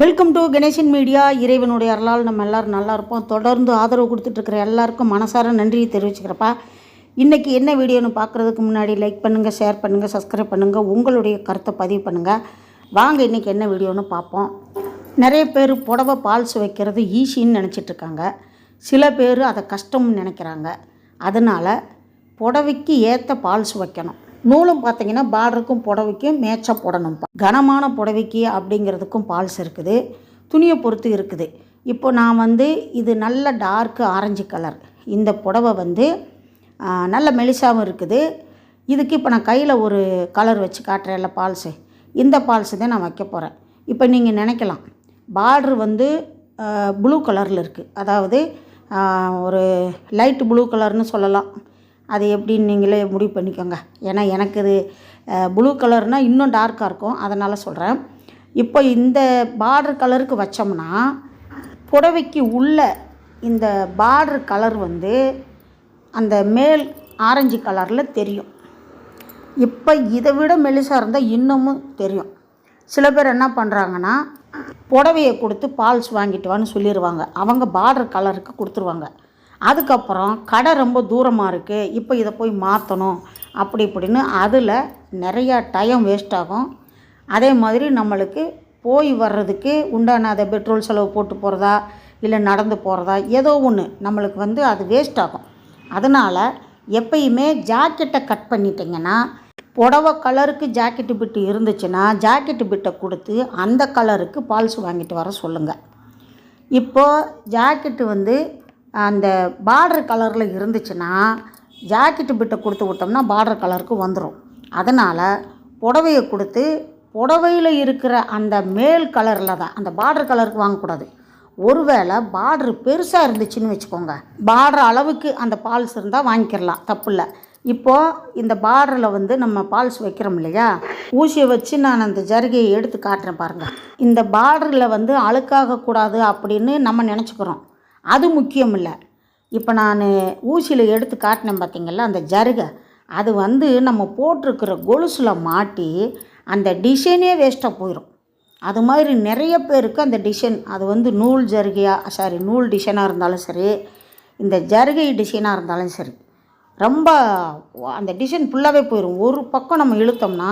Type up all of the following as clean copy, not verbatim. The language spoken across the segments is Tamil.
Welcome to Ganesan media. இறைவனுடைய அருளால் நம்ம எல்லோரும் நல்லா இருப்போம். தொடர்ந்து ஆதரவு கொடுத்துட்ருக்கிற எல்லாருக்கும் மனசார நன்றி தெரிவிச்சுக்கிறப்பா. இன்றைக்கி என்ன வீடியோன்னு பார்க்குறதுக்கு முன்னாடி லைக் பண்ணுங்கள், ஷேர் பண்ணுங்கள், சப்ஸ்கிரைப் பண்ணுங்கள், உங்களுடைய கருத்தை பதிவு பண்ணுங்கள். வாங்க இன்றைக்கி என்ன வீடியோன்னு பார்ப்போம். நிறைய பேர் புடவை பால்ஸ் வைக்கிறது ஈஸின்னு நினச்சிட்ருக்காங்க. சில பேர் அதை கஷ்டம்னு நினைக்கிறாங்க. அதனால் புடவைக்கு ஏற்ற பால்ஸ் வைக்கணும். நூலும் பார்த்திங்கன்னா பார்டருக்கும் புடவைக்கும் மேட்சாக போடணும். கனமான புடவைக்கு அப்படிங்கிறதுக்கும் பால்ஸ் இருக்குது, துணியை பொறுத்து இருக்குது. இப்போ நான் இது நல்ல டார்க்கு ஆரஞ்சு கலர். இந்த புடவை நல்ல மெலிசாகவும் இருக்குது. இதுக்கு இப்போ நான் கையில் ஒரு கலர் வச்சு காட்டுறேன்ல பால்ஸு, இந்த பால்ஸு தான் நான் வைக்க போகிறேன். இப்போ நீங்கள் நினைக்கலாம் பார்ட்ரு ப்ளூ கலரில் இருக்குது, அதாவது ஒரு லைட் ப்ளூ கலர்னு சொல்லலாம். அது எப்படின்னு நீங்களே முடிவு பண்ணிக்கோங்க. ஏன்னா எனக்கு இது ப்ளூ கலர்னால் இன்னும் டார்க்காக இருக்கும், அதனால் சொல்கிறேன். இப்போ இந்த பார்டர் கலருக்கு வச்சோம்னா புடவைக்கு உள்ள இந்த பார்டர் கலர் அந்த மேல் ஆரஞ்சு கலரில் தெரியும். இப்போ இதை விட மெலிசாக இருந்தால் இன்னமும் தெரியும். சில பேர் என்ன பண்ணுறாங்கன்னா புடவையை கொடுத்து பால்ஸ் வாங்கிட்டு வான்னு சொல்லிடுவாங்க. அவங்க பார்டர் கலருக்கு கொடுத்துருவாங்க. அதுக்கப்புறம் கடை ரொம்ப தூரமாக இருக்குது, இப்போ இதை போய் மாற்றணும் அப்படி இப்படின்னு அதில் நிறையா டைம் வேஸ்ட் ஆகும். அதே மாதிரி நம்மளுக்கு போய் வர்றதுக்கு உண்டான அதை பெட்ரோல் செலவு போட்டு போகிறதா இல்லை நடந்து போகிறதா ஏதோ ஒன்று நம்மளுக்கு அது வேஸ்ட் ஆகும். அதனால் எப்பயுமே ஜாக்கெட்டை கட் பண்ணிட்டிங்கன்னா, புடவை கலருக்கு ஜாக்கெட்டு பிட்டு இருந்துச்சுன்னா ஜாக்கெட்டு பிட்டை கொடுத்து அந்த கலருக்கு பால்ஸ் வாங்கிட்டு வர சொல்லுங்கள். இப்போது ஜாக்கெட்டு அந்த பார்டர் கலரில் இருந்துச்சுன்னா ஜாக்கெட்டு பிட்டை கொடுத்து விட்டோம்னா பார்டர் கலருக்கு வந்துடும். அதனால் புடவையை கொடுத்து புடவையில் இருக்கிற அந்த மேல் கலரில் தான், அந்த பார்டர் கலருக்கு வாங்கக்கூடாது. ஒருவேளை பார்டர் பெருசாக இருந்துச்சுன்னு வச்சுக்கோங்க, பார்டர் அளவுக்கு அந்த பால்ஸ் இருந்தால் வாங்கிக்கிடலாம், தப்பு இல்லை. இப்போது இந்த பார்டரில் நம்ம பால்ஸ் வைக்கிறோம் இல்லையா, ஊசியை வச்சு நான் அந்த ஜரிகையை எடுத்து காட்டுறேன் பாருங்கள். இந்த பார்டரில் அழுக்காகக்கூடாது அப்படின்னு நம்ம நினச்சிக்கிறோம். அது முக்கியம் இல்லை. இப்போ நான் ஊசியில் எடுத்து காட்டினேன் பார்த்திங்களா, அந்த ஜருகை அது நம்ம போட்டிருக்கிற கொலுசில் மாட்டி அந்த டிசைனே வேஸ்ட்டாக போயிடும். அது மாதிரி நிறைய பேருக்கு அந்த டிசைன் அது நூல் ஜருகையாக நூல் டிசைனாக இருந்தாலும் சரி, இந்த ஜருகை டிசைனாக இருந்தாலும் சரி, ரொம்ப அந்த டிசைன் ஃபுல்லாகவே போயிடும். ஒரு பக்கம் நம்ம இழுத்தோம்னா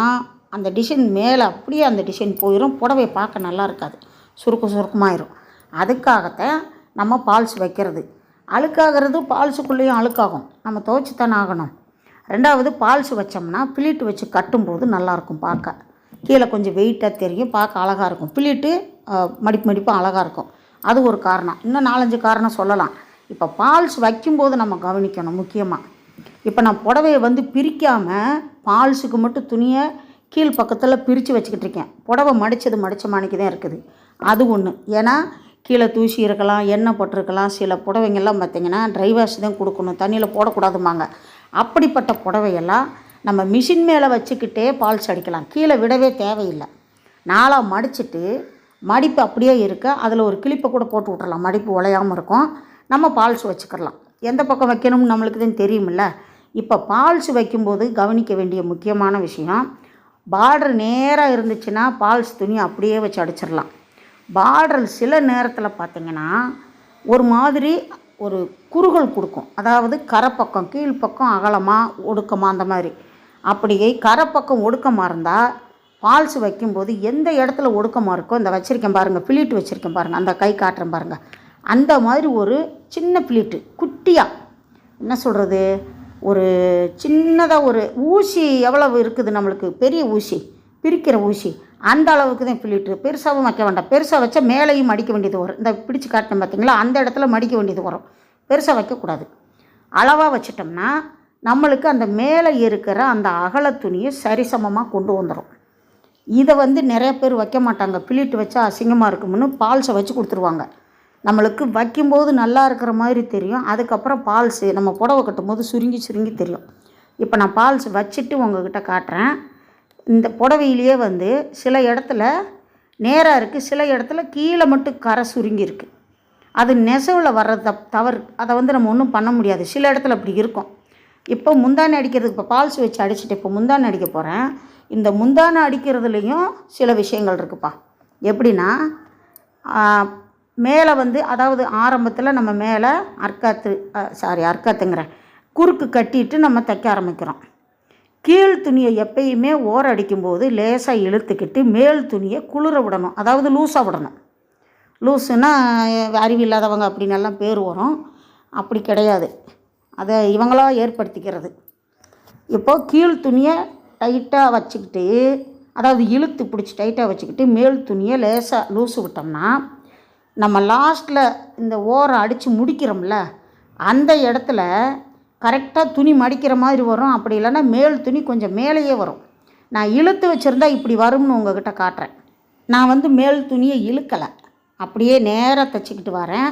அந்த டிசைன் மேலே அப்படியே அந்த டிசைன் போயிடும். புடவை பார்க்க நல்லா இருக்காது, சுருக்கமாயிரும். அதுக்காகத்தான் நம்ம பால்ஸ் வைக்கிறது. அழுக்காகிறது பால்ஸுக்குள்ளேயும் அழுக்காகும், நம்ம துவைச்சி தானே ஆகணும். ரெண்டாவது பால்ஸ் வச்சோம்னா பிளிட்டு வச்சு கட்டும்போது நல்லாயிருக்கும் பார்க்க. கீழே கொஞ்சம் வெயிட்டாக தெரியும், பார்க்க அழகாக இருக்கும். பிளிட்டு மடிப்பாக அழகாக இருக்கும். அது ஒரு காரணம். இன்னும் 4-5 காரணம் சொல்லலாம். இப்போ பால்ஸ் வைக்கும்போது நம்ம கவனிக்கணும் முக்கியமாக. இப்போ நான் புடவையை பிரிக்காமல் பால்ஸுக்கு மட்டும் துணியை கீழ் பக்கத்தில் பிரித்து வச்சுக்கிட்டு இருக்கேன். புடவை மடித்த மாணிக்கு தான் இருக்குது. அது ஒன்று. ஏன்னா கீழே தூசி இருக்கலாம், எண்ணெய் போட்டிருக்கலாம். சில புடவைங்கள்லாம் பார்த்திங்கன்னா ட்ரை வாஷ் தான் கொடுக்கணும், தண்ணியில் போடக்கூடாதுமாங்க. அப்படிப்பட்ட புடவையெல்லாம் நம்ம மிஷின் மேலே வச்சுக்கிட்டே பால்ஸ் அடிக்கலாம், கீழே விடவே தேவையில்லை. நாளாக மடிச்சுட்டு மடிப்பு அப்படியே இருக்க அதில் ஒரு கிளிப்பை கூட போட்டு விட்றலாம், மடிப்பு உலையாமல் இருக்கும். நம்ம பால்ஸ் வச்சுக்கலாம். எந்த பக்கம் வைக்கணும்னு நம்மளுக்கு தான் தெரியுமில்ல. இப்போ பால்ஸ் வைக்கும்போது கவனிக்க வேண்டிய முக்கியமான விஷயம், பார்டர் நேராக இருந்துச்சுன்னா பால்ஸ் துணி அப்படியே வச்சு அடிச்சிடலாம். பார்டர் சில நேரத்தில் பார்த்திங்கன்னா ஒரு மாதிரி ஒரு குறுகல் கொடுக்கும், அதாவது கரைப்பக்கம் கீழ்ப்பக்கம் அகலமாக ஒடுக்கமாக அந்த மாதிரி. அப்படியே கரைப்பக்கம் ஒடுக்கமாக இருந்தால் பால்ஸ் வைக்கும்போது எந்த இடத்துல ஒடுக்கமாக இருக்கோ, இந்த வச்சுருக்கேன் பாருங்கள், பிளிட்டு வச்சுருக்கேன் பாருங்கள், அந்த கை காட்டுறேன் பாருங்கள், அந்த மாதிரி ஒரு சின்ன பிளிட்டு குட்டியாக, என்ன சொல்கிறது, ஒரு சின்னதாக ஒரு ஊசி எவ்வளவு இருக்குது நம்மளுக்கு, பெரிய ஊசி பிரிக்கிற ஊசி, அந்த அளவுக்கு தான் பிளிட்டு. பெருசாகவும் வைக்க வேண்டாம். பெருசாக வச்சா மேலேயும் மடிக்க வேண்டியது வரும். இந்த பிடிச்சி காட்டினேன் பார்த்திங்களா, அந்த இடத்துல மடிக்க வேண்டியது வரும். பெருசாக வைக்கக்கூடாது. அளவாக வச்சிட்டோம்னா நம்மளுக்கு அந்த மேலே இருக்கிற அந்த அகல துணியை சரிசமமாக கொண்டு வந்துடும். இதை நிறைய பேர் வைக்க மாட்டாங்க. பிளிட்டு வச்சா அசிங்கமாக இருக்கும்னு பால்ஸை வச்சு கொடுத்துருவாங்க. நம்மளுக்கு வைக்கும்போது நல்லா இருக்கிற மாதிரி தெரியும். அதுக்கப்புறம் பால்ஸு நம்ம புடவை கட்டும்போது சுருங்கி தெரியும். இப்போ நான் பால்ஸ் வச்சுட்டு உங்கள்கிட்ட காட்டுறேன். இந்த புடவையிலேயே சில இடத்துல நேராக இருக்குது, சில இடத்துல கீழே மட்டும் கரை சுருங்கி இருக்குது. அது நெசவில் வர்றது தவறு. அதை நம்ம ஒன்றும் பண்ண முடியாது. சில இடத்துல அப்படி இருக்கும். இப்போ முந்தானை அடிக்கிறதுக்கு இப்போ பால்ஸ் வச்சு அடிச்சுட்டு இப்போ முந்தானை அடிக்க போகிறேன். இந்த முந்தானை அடிக்கிறதுலேயும் சில விஷயங்கள் இருக்குப்பா. எப்படின்னா மேலே வந்து அதாவது ஆரம்பத்தில் நம்ம மேலே அர்க்காத்துங்கிற குறுக்கு கட்டிட்டு நம்ம தைக்க ஆரம்பிக்கிறோம். கீழ் துணியை எப்பயுமே ஓர அடிக்கும்போது லேசாக இழுத்துக்கிட்டு மேல் துணியை குளிர விடணும், அதாவது லூஸாக விடணும். லூஸுன்னா அறிவில்லாதவங்க அப்படின்னு எல்லாம் பேர் வரும், அப்படி கிடையாது, அதை இவங்களாக ஏற்படுத்திக்கிறது. இப்போது கீழ் துணியை டைட்டாக வச்சுக்கிட்டு, அதாவது இழுத்து பிடிச்சி டைட்டாக வச்சுக்கிட்டு மேல் துணியை லேசாக லூஸு விட்டோம்னா நம்ம லாஸ்ட்டில் இந்த ஓரம் அடித்து முடிக்கிறோம்ல அந்த இடத்துல கரெக்டாக துணி மடிக்கிற மாதிரி வரும். அப்படி இல்லைன்னா மேல் துணி கொஞ்சம் மேலேயே வரும். நான் இழுத்து வச்சுருந்தா இப்படி வரும்னு உங்கள்கிட்ட காட்டுறேன். நான் வந்து மேல் துணியை இழுக்கலை, அப்படியே நேராக தைச்சிக்கிட்டு வரேன்.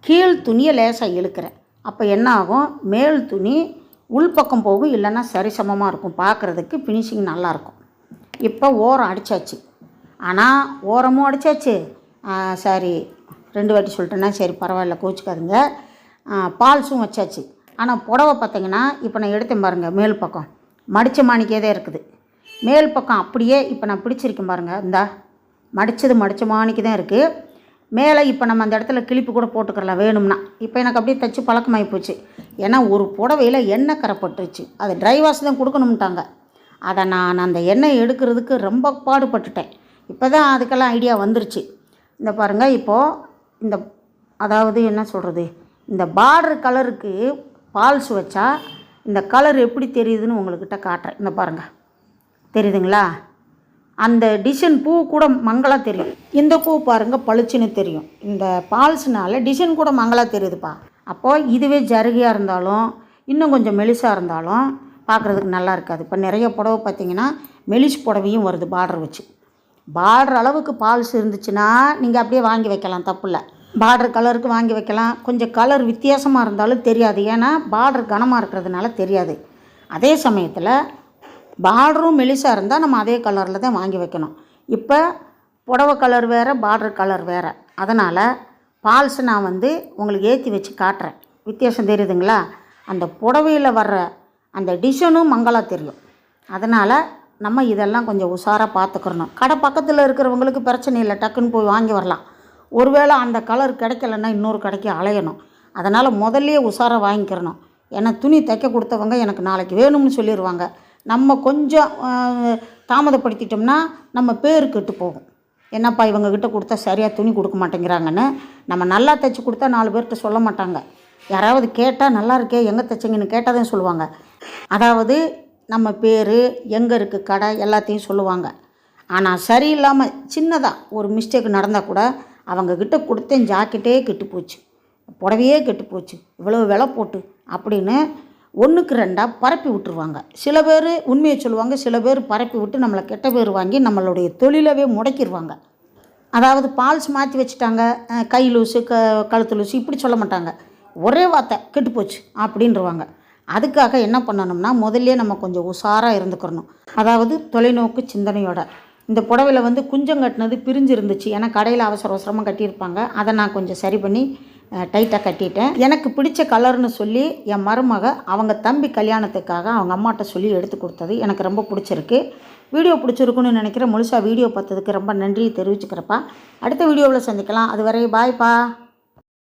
கீழ் துணியை லேசாக இழுக்கிறேன். அப்போ என்ன ஆகும், மேல் துணி உள்பக்கம் போகும், இல்லைன்னா சரிசமமாக இருக்கும், பார்க்குறதுக்கு ஃபினிஷிங் நல்லாயிருக்கும். இப்போ ஓரம் அடித்தாச்சு, ஆனால் ஓரமும் அடித்தாச்சு, சாரி 2 வாட்டி சொல்லிட்டேன்னா சரி பரவாயில்ல கோச்சிக்காதுங்க, பால்ஸும் வச்சாச்சு. ஆனால் புடவை பார்த்திங்கன்னா இப்போ நான் எடுத்தேன் பாருங்கள், மேல் பக்கம் மடித்த மாணிக்கே தான் இருக்குது. மேல் பக்கம் அப்படியே இப்போ நான் பிடிச்சிருக்கேன் பாருங்கள், இந்தா மடித்த மாணிக்கு தான் இருக்குது. மேலே இப்போ நம்ம அந்த இடத்துல கிளிப்பு கூட போட்டுக்கலாம் வேணும்னா. இப்போ எனக்கு அப்படியே தைச்சி பழக்கமாகி போச்சு. ஏன்னா ஒரு புடவையில் எண்ணெய் கரைப்பட்டுருச்சு, அது ட்ரை வாஷ் தான் கொடுக்கணும்ட்டாங்க. அதை நான் அந்த எண்ணெய் எடுக்கிறதுக்கு ரொம்ப பாடுபட்டுட்டேன். இப்போ தான் அதுக்கெல்லாம் ஐடியா வந்துருச்சு. இந்த பாருங்கள், இப்போது இந்த அதாவது என்ன சொல்கிறது, இந்த பார்டர் கலருக்கு பால்ஸ் வச்சா இந்த கலர் எப்படி தெரியுதுன்னு உங்கள்கிட்ட காட்டுறேன். இந்த பாருங்கள், தெரியுதுங்களா? அந்த டிசைன் பூ கூட மங்களாக தெரியும். இந்த பூ பாருங்கள் பளிச்சுன்னு தெரியும். இந்த பால்ஸ்னால டிசைன் கூட மங்களாக தெரியுதுப்பா. அப்போது இதுவே ஜருகையாக இருந்தாலும் இன்னும் கொஞ்சம் மெலிசாக இருந்தாலும் பார்க்குறதுக்கு நல்லா இருக்காது. இப்போ நிறைய புடவை பார்த்திங்கன்னா மெலிஸ் புடவையும் வருது பார்டர் வச்சு. பார்டர் அளவுக்கு பால்ஸ் இருந்துச்சுன்னா நீங்கள் அப்படியே வாங்கி வைக்கலாம், தப்பு இல்லை. பார்டர் கலருக்கு வாங்கி வைக்கலாம். கொஞ்சம் கலர் வித்தியாசமாக இருந்தாலும் தெரியாது, ஏன்னா பார்டர் கனமாக இருக்கிறதுனால தெரியாது. அதே சமயத்தில் பார்டரும் மெலிசாக இருந்தால் நம்ம அதே கலரில் தான் வாங்கி வைக்கணும். இப்போ புடவை கலர் வேறு, பார்டர் கலர் வேறு, அதனால் பால்ஸ் நான் வந்து உங்களுக்கு ஏற்றி வச்சு காட்டுறேன். வித்தியாசம் தெரியுதுங்களா? அந்த புடவையில் வர்ற அந்த டிசைனும் மங்களாக தெரியும். அதனால் நம்ம இதெல்லாம் கொஞ்சம் உஷாராக பார்த்துக்கிறணும். கடை பக்கத்தில் இருக்கிறவங்களுக்கு பிரச்சனை இல்லை, டக்குன்னு போய் வாங்கி வரலாம். ஒருவேளை அந்த கலர் கிடைக்கலன்னா இன்னொரு கடைக்கு அலையணும். அதனால் முதல்லையே உஷாராக வாங்கிக்கிறணும். ஏன்னா துணி தைக்க கொடுத்தவங்க எனக்கு நாளைக்கு வேணும்னு சொல்லிடுவாங்க. நம்ம கொஞ்சம் தாமதப்படுத்திட்டோம்னா நம்ம பேர் கெட்டு போகும். என்னப்பா இவங்கக்கிட்ட கொடுத்தா சரியாக துணி கொடுக்க மாட்டேங்கிறாங்கன்னு. நம்ம நல்லா தைச்சி கொடுத்தா 4 பேர்கிட்ட சொல்ல மாட்டாங்க. யாராவது கேட்டால் நல்லா இருக்கே எங்கே தைச்சிங்கன்னு கேட்டால் தான் சொல்லுவாங்க. அதாவது நம்ம பேர், எங்கே இருக்குது கடை, எல்லாத்தையும் சொல்லுவாங்க. ஆனால் சரியில்லாமல் சின்னதாக ஒரு மிஸ்டேக் நடந்தால் கூட அவங்கக்கிட்ட கொடுத்தேன் ஜாக்கெட்டே கெட்டு போச்சு, புடவையே கெட்டு போச்சு, இவ்வளோ விலை போட்டு அப்படின்னு 1க்கு 2 பரப்பி விட்டுருவாங்க. சில பேர் உண்மையை சொல்லுவாங்க, சில பேர் பரப்பி விட்டு நம்மளை கெட்ட பேர் வாங்கி நம்மளுடைய தொழிலவே முடக்கிடுவாங்க. அதாவது பால்ஸ் மாற்றி வச்சுட்டாங்க, கை லூஸு கழுத்து லூஸு இப்படி சொல்ல மாட்டாங்க, ஒரே வார்த்தை கெட்டு போச்சு அப்படின்றவாங்க. அதுக்காக என்ன பண்ணணும்னா முதல்ல நம்ம கொஞ்சம் உஷாராக இருந்துக்கிறணும். அதாவது தொலைநோக்கு சிந்தனையோட. இந்த புடவையில் வந்து குஞ்சம் கட்டினது பிரிஞ்சு இருந்துச்சு, ஏன்னா கடையில் அவசரமாக கட்டியிருப்பாங்க. அதை நான் கொஞ்சம் சரி பண்ணி டைட்டாக கட்டிட்டேன். எனக்கு பிடிச்ச கலர்னு சொல்லி என் மருமக அவங்க தம்பி கல்யாணத்துக்காக அவங்க அம்மாட்ட சொல்லி எடுத்து கொடுத்தது எனக்கு ரொம்ப பிடிச்சிருக்கு. வீடியோ பிடிச்சிருக்குன்னு நினைக்கிறேன். முழுசாக வீடியோ பார்த்ததுக்கு ரொம்ப நன்றி தெரிவிச்சுக்கிறப்பா. அடுத்த வீடியோவில் சந்திக்கலாம். அதுவரை பாய்ப்பா.